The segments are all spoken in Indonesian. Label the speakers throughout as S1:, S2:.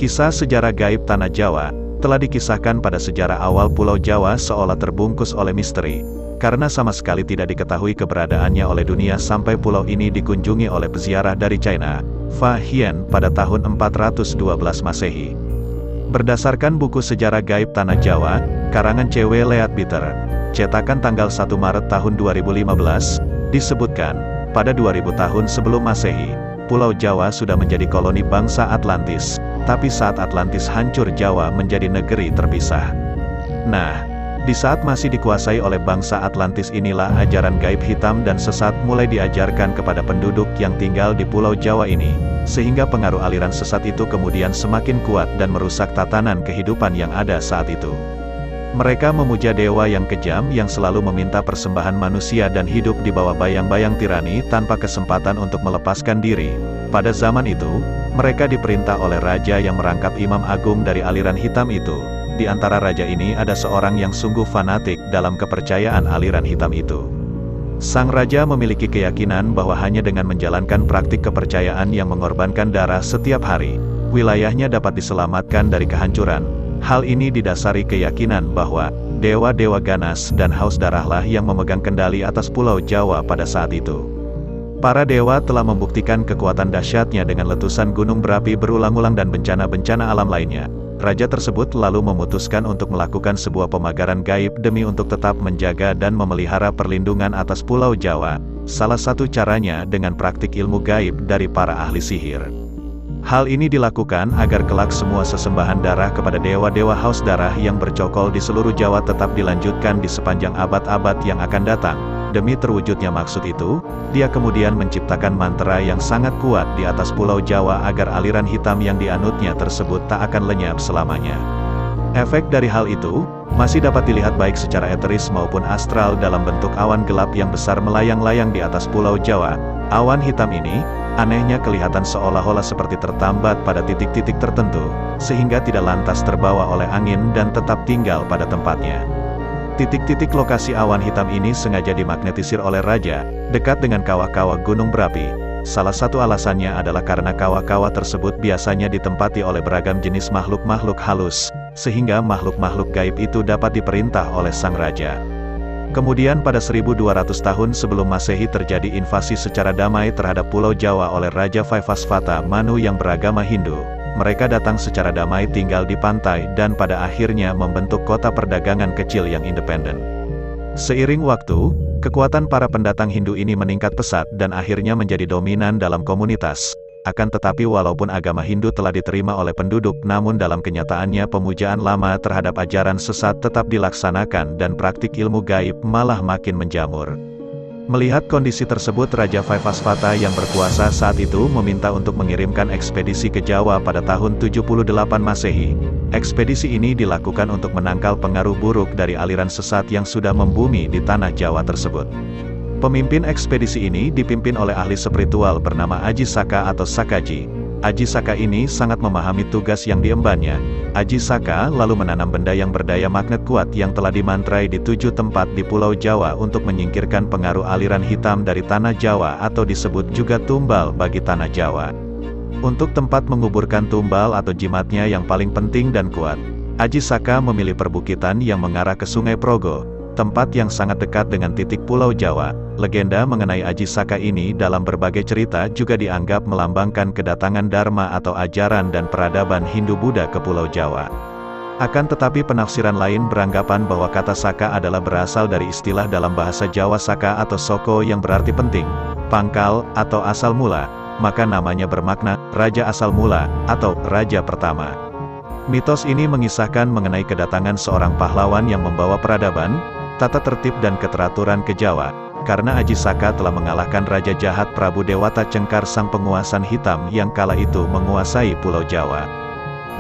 S1: Kisah sejarah gaib Tanah Jawa telah dikisahkan pada sejarah awal Pulau Jawa seolah terbungkus oleh misteri, karena sama sekali tidak diketahui keberadaannya oleh dunia sampai pulau ini dikunjungi oleh peziarah dari China, Fa Hien, pada tahun 412 Masehi. Berdasarkan buku sejarah gaib Tanah Jawa, karangan C.W. Leadbeater, cetakan tanggal 1 Maret tahun 2015, disebutkan, pada 2000 tahun sebelum Masehi, Pulau Jawa sudah menjadi koloni bangsa Atlantis, tapi saat Atlantis hancur Jawa menjadi negeri terpisah. Nah, di saat masih dikuasai oleh bangsa Atlantis inilah ajaran gaib hitam dan sesat mulai diajarkan kepada penduduk yang tinggal di Pulau Jawa ini, sehingga pengaruh aliran sesat itu kemudian semakin kuat dan merusak tatanan kehidupan yang ada saat itu. Mereka memuja dewa yang kejam yang selalu meminta persembahan manusia dan hidup di bawah bayang-bayang tirani tanpa kesempatan untuk melepaskan diri. Pada zaman itu, mereka diperintah oleh raja yang merangkap imam agung dari aliran hitam itu. Di antara raja ini ada seorang yang sungguh fanatik dalam kepercayaan aliran hitam itu. Sang raja memiliki keyakinan bahwa hanya dengan menjalankan praktik kepercayaan yang mengorbankan darah setiap hari, wilayahnya dapat diselamatkan dari kehancuran. Hal ini didasari keyakinan bahwa dewa-dewa ganas dan haus darahlah yang memegang kendali atas Pulau Jawa pada saat itu. Para dewa telah membuktikan kekuatan dahsyatnya dengan letusan gunung berapi berulang-ulang dan bencana-bencana alam lainnya. Raja tersebut lalu memutuskan untuk melakukan sebuah pemagaran gaib demi untuk tetap menjaga dan memelihara perlindungan atas Pulau Jawa. Salah satu caranya dengan praktik ilmu gaib dari para ahli sihir. Hal ini dilakukan agar kelak semua sesembahan darah kepada dewa-dewa haus darah yang bercokol di seluruh Jawa tetap dilanjutkan di sepanjang abad-abad yang akan datang. Demi terwujudnya maksud itu, dia kemudian menciptakan mantra yang sangat kuat di atas Pulau Jawa agar aliran hitam yang dianutnya tersebut tak akan lenyap selamanya. Efek dari hal itu, masih dapat dilihat baik secara eteris maupun astral dalam bentuk awan gelap yang besar melayang-layang di atas Pulau Jawa. Awan hitam ini, anehnya kelihatan seolah-olah seperti tertambat pada titik-titik tertentu, sehingga tidak lantas terbawa oleh angin dan tetap tinggal pada tempatnya. Titik-titik lokasi awan hitam ini sengaja dimagnetisir oleh raja, dekat dengan kawah-kawah gunung berapi. Salah satu alasannya adalah karena kawah-kawah tersebut biasanya ditempati oleh beragam jenis makhluk-makhluk halus, sehingga makhluk-makhluk gaib itu dapat diperintah oleh sang raja. Kemudian pada 1200 tahun sebelum Masehi terjadi invasi secara damai terhadap Pulau Jawa oleh Raja Vaivasvata Manu yang beragama Hindu. Mereka datang secara damai tinggal di pantai dan pada akhirnya membentuk kota perdagangan kecil yang independen. Seiring waktu, kekuatan para pendatang Hindu ini meningkat pesat dan akhirnya menjadi dominan dalam komunitas. Akan tetapi walaupun agama Hindu telah diterima oleh penduduk, namun dalam kenyataannya pemujaan lama terhadap ajaran sesat tetap dilaksanakan dan praktik ilmu gaib malah makin menjamur. Melihat kondisi tersebut, Raja Vaivasvata yang berkuasa saat itu meminta untuk mengirimkan ekspedisi ke Jawa pada tahun 78 Masehi. Ekspedisi ini dilakukan untuk menangkal pengaruh buruk dari aliran sesat yang sudah membumi di tanah Jawa tersebut. Pemimpin ekspedisi ini dipimpin oleh ahli spiritual bernama Aji Saka atau Sakaji. Aji Saka ini sangat memahami tugas yang diembannya. Aji Saka lalu menanam benda yang berdaya magnet kuat yang telah dimantrai di 7 tempat di Pulau Jawa untuk menyingkirkan pengaruh aliran hitam dari tanah Jawa atau disebut juga tumbal bagi tanah Jawa. Untuk tempat menguburkan tumbal atau jimatnya yang paling penting dan kuat, Aji Saka memilih perbukitan yang mengarah ke Sungai Progo, tempat yang sangat dekat dengan titik Pulau Jawa. Legenda mengenai Aji Saka ini dalam berbagai cerita juga dianggap melambangkan kedatangan Dharma atau ajaran dan peradaban Hindu-Buddha ke Pulau Jawa. Akan tetapi penafsiran lain beranggapan bahwa kata Saka adalah berasal dari istilah dalam bahasa Jawa Saka atau Soko yang berarti penting, pangkal, atau asal mula, maka namanya bermakna Raja Asal Mula, atau Raja Pertama. Mitos ini mengisahkan mengenai kedatangan seorang pahlawan yang membawa peradaban, tata tertib dan keteraturan ke Jawa, karena Aji Saka telah mengalahkan Raja Jahat Prabu Dewata Cengkar sang penguasan hitam yang kala itu menguasai Pulau Jawa.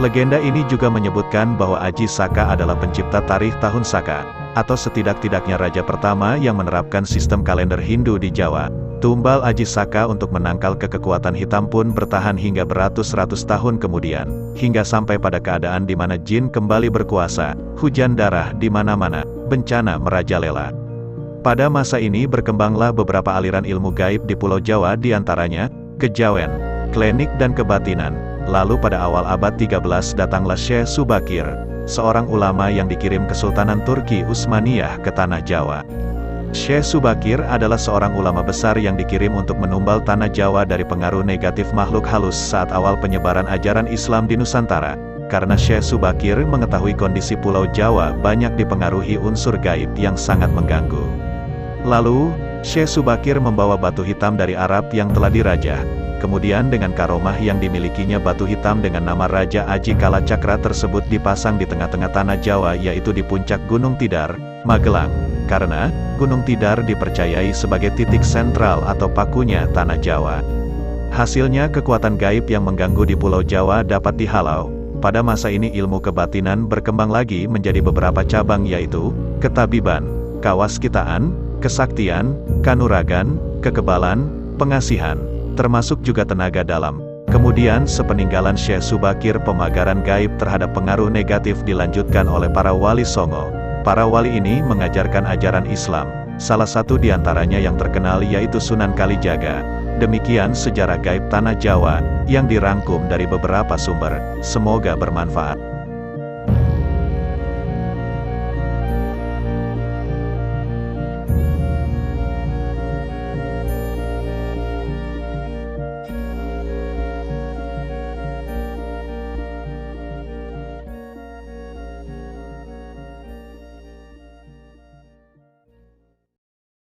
S1: Legenda ini juga menyebutkan bahwa Aji Saka adalah pencipta tarikh tahun Saka, atau setidak-tidaknya raja pertama yang menerapkan sistem kalender Hindu di Jawa. Tumbal Aji Saka untuk menangkal kekuatan hitam pun bertahan hingga beratus-ratus tahun kemudian, hingga sampai pada keadaan di mana jin kembali berkuasa, hujan darah di mana-mana, bencana merajalela. Pada masa ini berkembanglah beberapa aliran ilmu gaib di Pulau Jawa, diantaranya kejawen, klinik dan kebatinan, Lalu pada awal abad 13 datanglah Syekh Subakir, seorang ulama yang dikirim Kesultanan Turki Utsmaniyah ke Tanah Jawa. Syekh Subakir adalah seorang ulama besar yang dikirim untuk menumbal Tanah Jawa dari pengaruh negatif makhluk halus saat awal penyebaran ajaran Islam di Nusantara. Karena Syekh Subakir mengetahui kondisi Pulau Jawa banyak dipengaruhi unsur gaib yang sangat mengganggu. Lalu, Syekh Subakir membawa batu hitam dari Arab yang telah dirajah. Kemudian dengan karomah yang dimilikinya, batu hitam dengan nama Raja Aji Kalacakra tersebut dipasang di tengah-tengah Tanah Jawa, yaitu di puncak Gunung Tidar, Magelang. Karena, Gunung Tidar dipercayai sebagai titik sentral atau pakunya Tanah Jawa. Hasilnya kekuatan gaib yang mengganggu di Pulau Jawa dapat dihalau. Pada masa ini ilmu kebatinan berkembang lagi menjadi beberapa cabang, yaitu ketabiban, kawaskitaan, kesaktian, kanuragan, kekebalan, pengasihan, termasuk juga tenaga dalam. Kemudian sepeninggalan Syekh Subakir, pemagaran gaib terhadap pengaruh negatif dilanjutkan oleh para wali songo. Para wali ini mengajarkan ajaran Islam. Salah satu di antaranya yang terkenal yaitu Sunan Kalijaga. Demikian sejarah gaib Tanah Jawa, yang dirangkum dari beberapa sumber. Semoga bermanfaat.